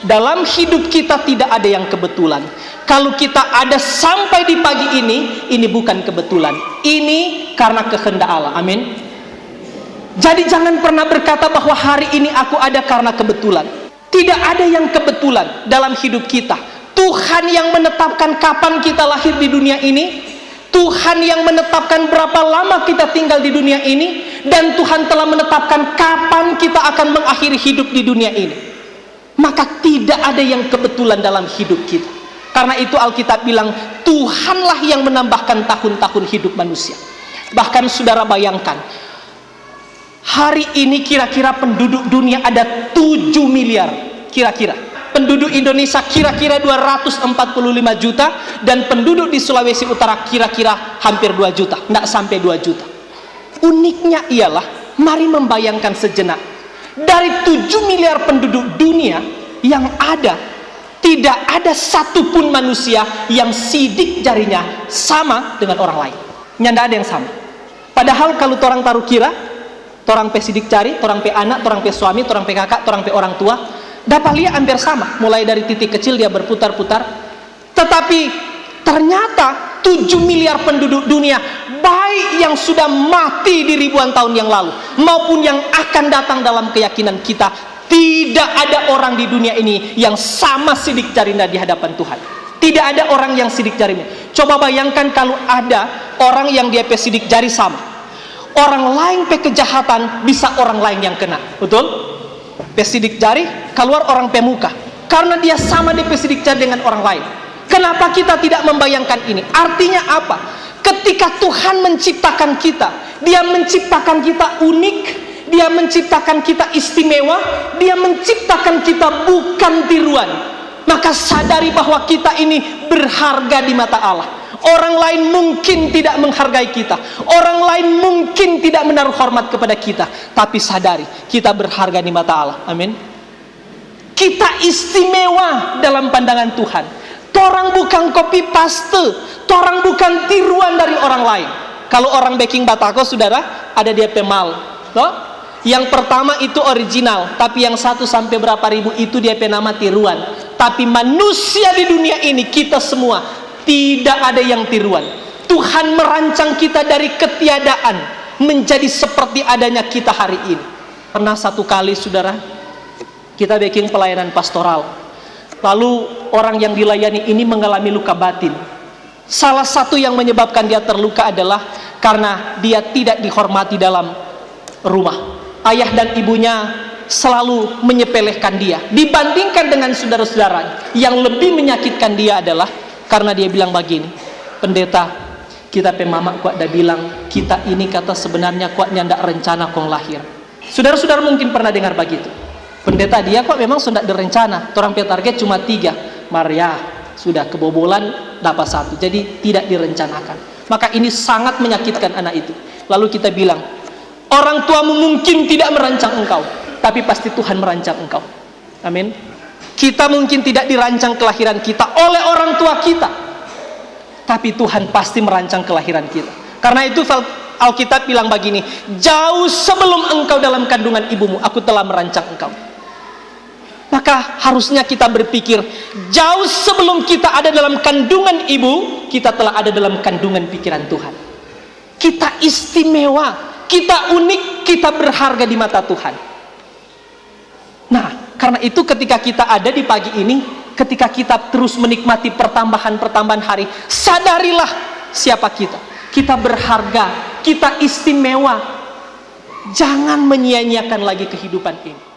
Dalam hidup kita tidak ada yang kebetulan. Kalau kita ada sampai di pagi ini bukan kebetulan. Ini karena kehendak Allah. Amin. Jadi jangan pernah berkata bahwa hari ini aku ada karena kebetulan. Tidak ada yang kebetulan dalam hidup kita. Tuhan yang menetapkan kapan kita lahir di dunia ini. Tuhan yang menetapkan berapa lama kita tinggal di dunia ini. Dan Tuhan telah menetapkan kapan kita akan mengakhiri hidup di dunia ini. Maka tidak ada yang kebetulan dalam hidup kita. Karena itu Alkitab bilang, Tuhanlah yang menambahkan tahun-tahun hidup manusia. Bahkan saudara bayangkan, hari ini kira-kira penduduk dunia ada 7 miliar. Kira-kira penduduk Indonesia kira-kira 245 juta. Dan penduduk di Sulawesi Utara kira-kira hampir 2 juta. Tidak sampai 2 juta. Uniknya ialah, mari membayangkan sejenak, dari 7 miliar penduduk dunia yang ada, tidak ada satupun manusia yang sidik jarinya sama dengan orang lain. Tidak ada yang sama. Padahal kalau orang taruh kira, orang pe sidik jari, orang pe anak, orang pe suami, orang pe kakak, orang pe orang tua, dapat lihat hampir sama. Mulai dari titik kecil dia berputar-putar. Tetapi ternyata 7 miliar penduduk dunia, baik yang sudah mati di ribuan tahun yang lalu maupun yang akan datang, dalam keyakinan kita, tidak ada orang di dunia ini yang sama sidik jarinya di hadapan Tuhan. Tidak ada orang yang sidik jarinya. Coba bayangkan kalau ada orang yang dia pe sidik jari sama, orang lain pe kejahatan bisa orang lain yang kena. Betul? Pe sidik jari keluar orang pe muka, karena dia sama dia pe sidik jari dengan orang lain. Kenapa kita tidak membayangkan ini? Artinya apa? Ketika Tuhan menciptakan kita, Dia menciptakan kita unik, Dia menciptakan kita istimewa, Dia menciptakan kita bukan tiruan. Maka sadari bahwa kita ini berharga di mata Allah. Orang lain mungkin tidak menghargai kita, orang lain mungkin tidak menaruh hormat kepada kita, tapi sadari kita berharga di mata Allah. Amin. Kita istimewa dalam pandangan Tuhan. Torang bukan copy paste, torang bukan tiruan dari orang lain. Kalau orang baking batako, saudara, ada dia pemal, toh? Yang pertama itu original, tapi yang 1 sampai berapa ribu itu dia penama tiruan. Tapi manusia di dunia ini, kita semua tidak ada yang tiruan. Tuhan merancang kita dari ketiadaan menjadi seperti adanya kita hari ini. Pernah satu kali, saudara, kita baking pelayanan pastoral. Lalu orang yang dilayani ini mengalami luka batin. Salah satu yang menyebabkan dia terluka adalah karena dia tidak dihormati dalam rumah. Ayah dan ibunya selalu menyepelekan dia. Dibandingkan dengan saudara-saudara, yang lebih menyakitkan dia adalah karena dia bilang begini, pendeta, kita pe mama kuat dah bilang, kita ini kata sebenarnya kuatnya ndak rencana kong lahir. Saudara-saudara mungkin pernah dengar begitu. Pendeta, dia kok memang sudah direncana, orang pe target cuma 3, Maria sudah kebobolan dapat 1, jadi tidak direncanakan. Maka ini sangat menyakitkan anak itu. Lalu kita bilang, orang tuamu mungkin tidak merancang engkau, tapi pasti Tuhan merancang engkau. Amin. Kita mungkin tidak dirancang kelahiran kita oleh orang tua kita, tapi Tuhan pasti merancang kelahiran kita. Karena itu Alkitab bilang begini, jauh sebelum engkau dalam kandungan ibumu, aku telah merancang engkau. Maka harusnya kita berpikir, jauh sebelum kita ada dalam kandungan ibu, kita telah ada dalam kandungan pikiran Tuhan. Kita istimewa, kita unik, kita berharga di mata Tuhan. Nah, karena itu ketika kita ada di pagi ini, ketika kita terus menikmati pertambahan-pertambahan hari, sadarilah siapa kita. Kita berharga, kita istimewa. Jangan menyia-nyiakan lagi kehidupan ini.